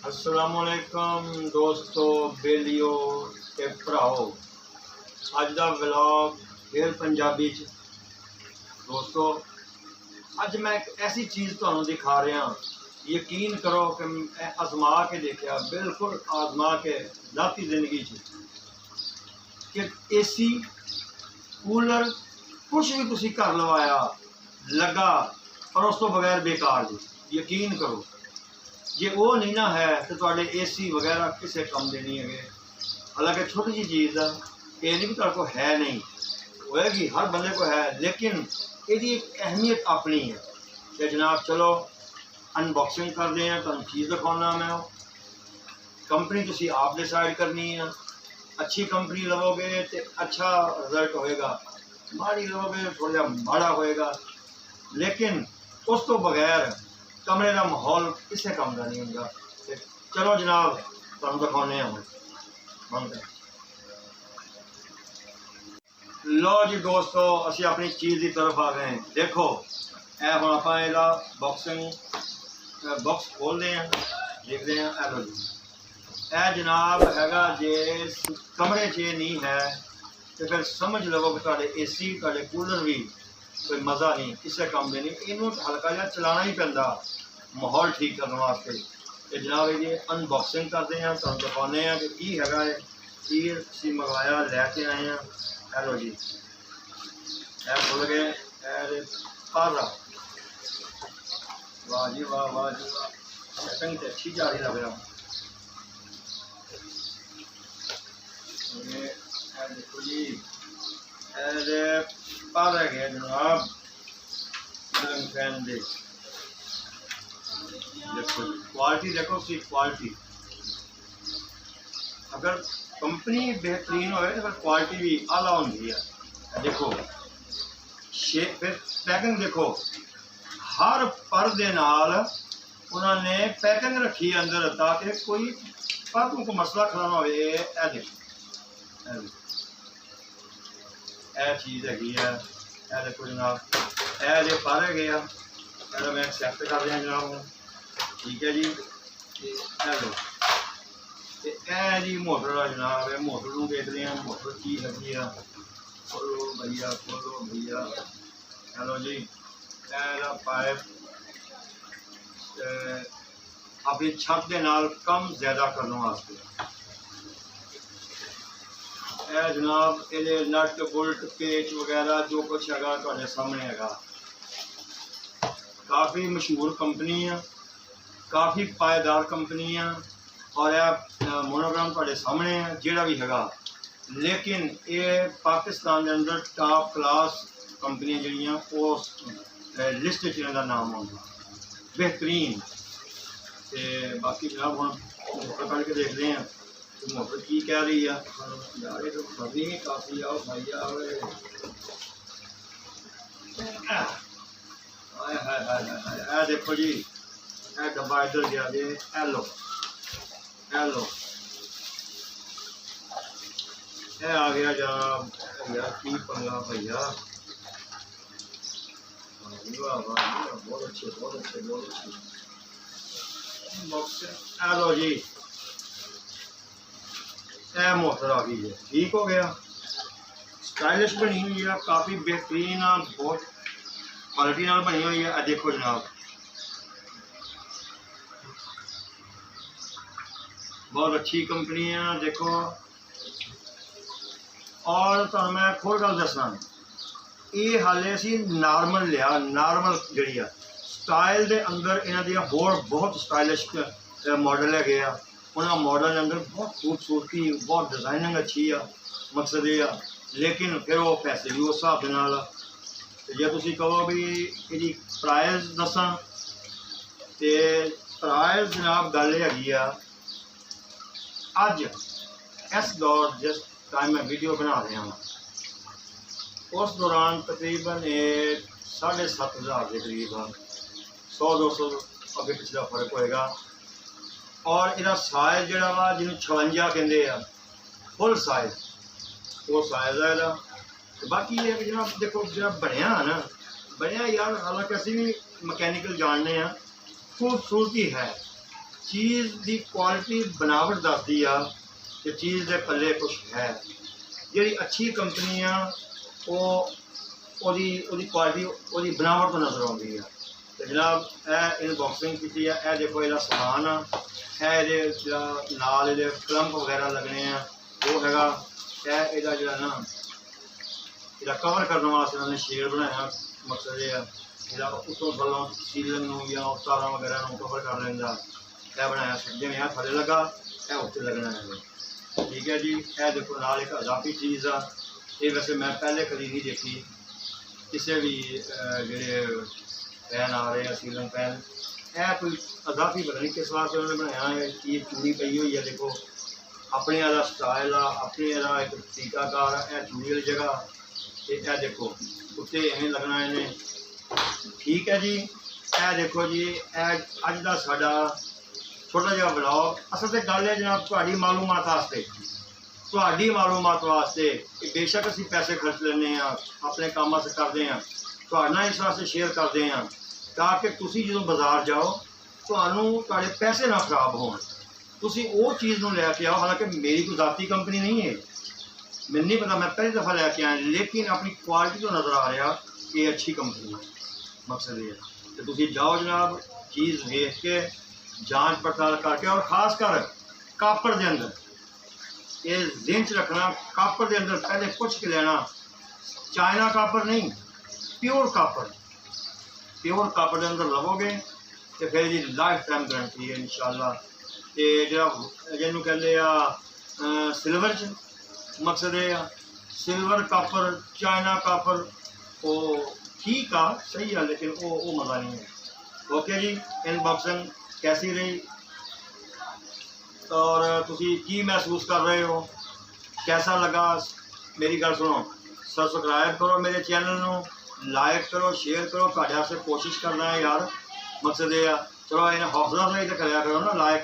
अस्सलामुअलैकुम दोस्तों, बेलियो ते भराओ। अज दा व्लॉग फिर पंजाबी च। दोस्तों, अज मैं एक ऐसी चीज़ तुहानू दिखा रहा, यकीन करो कि मैं आजमा के देखा, बिल्कुल आजमा के जाती जिंदगी कि एसी कूलर कुछ भी तुसी घर लवाया लगा पर उस तो बगैर बेकार जी। यकीन करो जे वो नहीं ना है तो तुहाडे एसी वगैरह किसी काम दे नहीं है। हालांकि छोटी जी चीज़ है, ये नहीं भी तुहाडे को है, नहीं होएगी, हर बंदे को है, लेकिन इसकी एक अहमियत अपनी है। तो जनाब चलो अनबॉक्सिंग करते हैं, तुहानू चीज़ दिखाना मैं। कंपनी तुसी आप डिसाइड करनी है। अच्छी कंपनी लवोगे तो अच्छा रिजल्ट होएगा, माड़ी लवोगे तो थोड़ा माड़ा होएगा। लेकिन उस तो बगैर कमरे का माहौल किसी काम का नहीं होगा। चलो जनाब तुहानू दिखाने हम बंद। लो जी दोस्तों, असी अपनी चीज़ की तरफ आ गए। देखो ए हम आप बॉक्स खोलते हैं, देखते हैं। ए लो जी, ए जनाब हैगा जे कमरे च नहीं है तो फिर समझ लवो कि तुहाडे एसी तुहाडे कूलर भी कोई मज़ा नहीं, किसी काम दे नहीं। इनू हल्का जहा चलाना ही पैंदा माहौल ठीक करने वास्ते। तो जनाब ये अनबॉक्सिंग करते हैं, तुहानू दिखाने हैं कि की हैगा है, की असीं मंगवाया लैके आए हैं। हेलो जी, ए खुल गए। पारा, वाह जी वाह, वाह जी वाह, सेटिंग तो अच्छी जा रही लग रहा। देखो जी, पर है जनाब फैन दे। देखो क्वालिटी, देखो उसकी क्वालिटी। अगर कंपनी बेहतरीन हो तो फिर क्वालिटी भी आला होती है। देखो शेप, फिर पैकिंग देखो, हर पर दे नाल उन्होंने पैकिंग रखी है अंदर ताकि कोई पर को मसला खड़ा ना हो। यह चीज़ हैगी है। यह देखो जनाब, यह जो पर है मैं एक्सैप्ट कर रहा जनाब, ठीक है जी। हेलो जी मोटर है जनाब, ये मोटर को देखते हैं, मोटर की हैगी है। खोलो भैया, खोलो भैया। हेलो जी, पाइप अपनी छत के नाल कम ज्यादा करने वास्ते। जनाब ये नट बुल्ट पेच वगैरह जो कुछ है तुहाडे सामने है। काफ़ी मशहूर कंपनी है, काफ़ी पायदार कंपनी है, और यह मोनोग्राम तुहाडे सामने है जिहड़ा भी है। लेकिन ये पाकिस्तान के अंदर टॉप क्लास कंपनी जिहड़ियां उस लिस्ट च इन्हां दा नाम आउंदा, बेहतरीन। तो बाकी जनाब हम मोटर कढ़ के देखते हैं तो मोटर की कह रही है। यार ये तो फटी काफ़ी आओ भाई आओ। देखो जी, यह डब्बा इधर गया जी। हेलो हेलो, यह आ गया जनाब। यार की पंगा भैया, बहुत अच्छे, बहुत अच्छे, बहुत अच्छे। हेलो जी, यह मोटर आ गई है, ठीक हो गया। स्टाइलिश बनी हुई है, काफ़ी बेहतरीन, बहुत क्वालिटी नाल बनी हुई है। देखो जनाब, बहुत अच्छी कंपनी है। देखो, और तो मैं एक होर गल दसना, ये हाले असी नॉर्मल लिया, नॉर्मल जी स्टाइल के अंदर इन्हों दी होर बहुत स्टाइलिश मॉडल है। उन्होंने मॉडल के अंदर बहुत खूबसूरती, बहुत डिजाइनिंग अच्छी है, मकसद ये। लेकिन फिर वो पैसे भी उस हिसाब के नाल। जे तुसी कहो भी ये प्राइस दसा तो प्राइस जनाब गल हैगी आ, अज इस दौर जिस टाइम मैं वीडियो बना रहा हूँ उस दौरान तकरीबन 7,500 के करीब 100-200 अगे पिछला फर्क होएगा। और इसका साइज जोड़ा वा जिन्होंने 56 कहते हैं, फुल साइज वो साइज है इसका। बाकी ये कि जनाब देखो जो बनया ना, बनया यार, हालांकि असी भी मकैनिकल जानने हैं, खूबसूरती है, ਚੀਜ਼ ਦੀ ਕੁਆਲਿਟੀ ਬਣਾਵਟ ਦੱਸਦੀ ਆ ਕਿ ਚੀਜ਼ ਦੇ ਪੱਲੇ ਕੁਛ ਹੈ। ਜਿਹੜੀ ਅੱਛੀ ਕੰਪਨੀ ਆ ਉਹਦੀ ਕੁਆਲਿਟੀ ਉਹਦੀ ਬਣਾਵਟ ਤੋਂ ਨਜ਼ਰ ਆਉਂਦੀ ਆ। ਤੇ ਜਨਾਬ ਇਹ ਅਨਬਾਕਸਿੰਗ ਕੀਤੀ ਆ। ਇਹ ਦੇਖੋ ਇਹਦਾ ਸਮਾਨ ਆ। ਇਹ ਇਹਦੇ ਜਿਹੜਾ ਨਾਲ ਇਹਦੇ ਕਲੰਪ ਵਗੈਰਾ ਲੱਗਣੇ ਆ ਉਹ ਹੈਗਾ। ਇਹ ਇਹਦਾ ਜਿਹੜਾ ਨਾ ਇਹਦਾ ਕਵਰ ਕਰਨ ਵਾਸਤੇ ਉਹਨਾਂ ਨੇ ਸ਼ੇਡ ਬਣਾਇਆ। ਮਕਸਦ ਇਹ ਆ ਇਹਦਾ ਉੱਤੋਂ ਥੱਲੋਂ ਸੀਲਿੰਗ ਨੂੰ ਜਾਂ ਤਾਰਾਂ ਵਗੈਰਾ ਨੂੰ ਕਵਰ ਕਰ ਲੈਂਦਾ। ਇਹ ਬਣਾਇਆ ਜਿਵੇਂ ਆ ਥੱਲੇ ਲੱਗਾ, ਇਹ ਉੱਤੇ ਲੱਗਣਾ ਹੈ। ਠੀਕ ਹੈ ਜੀ। ਇਹ ਦੇਖੋ ਨਾਲ ਇੱਕ ਅਜ਼ਾਫੀ ਚੀਜ਼ ਆ। ਇਹ ਵੈਸੇ ਮੈਂ ਪਹਿਲੇ ਕਦੀ ਨਹੀਂ ਦੇਖੀ ਕਿਸੇ ਵੀ ਜਿਹੜੇ ਪੈਨ ਆ ਰਹੇ ਆ ਸੀਲਿੰਗ ਪੈਨ। ਇਹ ਕੋਈ ਅਜ਼ਾਫੀ ਪਤਾ ਨਹੀਂ ਕਿਸ ਵਾਸਤੇ ਉਹਨੇ ਬਣਾਇਆ ਹੈ। ਕੀ ਚੂੜੀ ਪਈ ਹੋਈ ਹੈ ਦੇਖੋ, ਆਪਣੇ ਵਾਲਾ ਸਟਾਈਲ ਆ, ਆਪਣੇ ਵਾਲਾ ਇੱਕ ਤਰੀਕਾਕਾਰ ਆ। ਇਹ ਚੂੜੀ ਵਾਲੀ ਜਗ੍ਹਾ ਤੇ ਇਹ ਦੇਖੋ ਉੱਤੇ ਐਵੇਂ ਲੱਗਣਾ ਇਹਨੇ। ਠੀਕ ਹੈ ਜੀ। ਇਹ ਦੇਖੋ ਜੀ, ਇਹ ਅੱਜ ਦਾ ਸਾਡਾ ਛੋਟਾ ਜਿਹਾ ਵਲੌਗ। ਅਸਲ 'ਤੇ ਗੱਲ ਹੈ ਜਨਾਬ ਤੁਹਾਡੀ ਮਾਲੂਮਾਤ ਵਾਸਤੇ ਕਿ ਬੇਸ਼ੱਕ ਅਸੀਂ ਪੈਸੇ ਖਰਚ ਲੈਂਦੇ ਹਾਂ, ਆਪਣੇ ਕੰਮ ਵਾਸਤੇ ਕਰਦੇ ਹਾਂ, ਤੁਹਾਡੇ ਨਾਲ ਇਸ ਵਾਸਤੇ ਸ਼ੇਅਰ ਕਰਦੇ ਹਾਂ ਤਾਂ ਕਿ ਤੁਸੀਂ ਜਦੋਂ ਬਾਜ਼ਾਰ ਜਾਓ ਤੁਹਾਨੂੰ ਤੁਹਾਡੇ ਪੈਸੇ ਨਾ ਖਰਾਬ ਹੋਣ। ਤੁਸੀਂ ਉਹ ਚੀਜ਼ ਨੂੰ ਲੈ ਕੇ ਆਓ। ਹਾਲਾਂਕਿ ਮੇਰੀ ਕੋਈ ਜ਼ਾਤੀ ਕੰਪਨੀ ਨਹੀਂ ਹੈ, ਮੈਨੂੰ ਨਹੀਂ ਪਤਾ, ਮੈਂ ਪਹਿਲੀ ਦਫਾ ਲੈ ਕੇ ਆਇਆ, ਲੇਕਿਨ ਆਪਣੀ ਕੁਆਲਿਟੀ ਤੋਂ ਨਜ਼ਰ ਆ ਰਿਹਾ ਕਿ ਇਹ ਅੱਛੀ ਕੰਪਨੀ ਹੈ। ਮਕਸਦ ਇਹ ਹੈ ਕਿ ਤੁਸੀਂ ਜਾਓ ਜਨਾਬ, ਚੀਜ਼ ਵੇਖ ਕੇ ਜਾਂਚ ਪੜਤਾਲ करके, और खास कर कापड़ के अंदर ये ध्यान च रखना, कापड़ के अंदर पहले पुछ के लेना। चाइना कापड़ नहीं, प्योर कापड़ के अंदर लवोगे तो फिर जी लाइफ टाइम गारंटी है इंशाल्लाह। तो जो जिन्होंने कहते हैं सिल्वर च मकसद है सिल्वर कापड़, चाइना कापड़ वो ठीक आ सही है, लेकिन वो मज़ा नहीं है। ओके जी। अनबॉक्सिंग कैसी रही और तुसी की महसूस कर रहे हो, कैसा लगा? मेरी गल सुनो, सबसक्राइब करो मेरे चैनल नू, लाइक करो, शेयर करो। तुहाडे वास्ते कोशिश करना है यार। मकसद ये चलो इन्हें हौसला सही तो करा करो ना, लाइक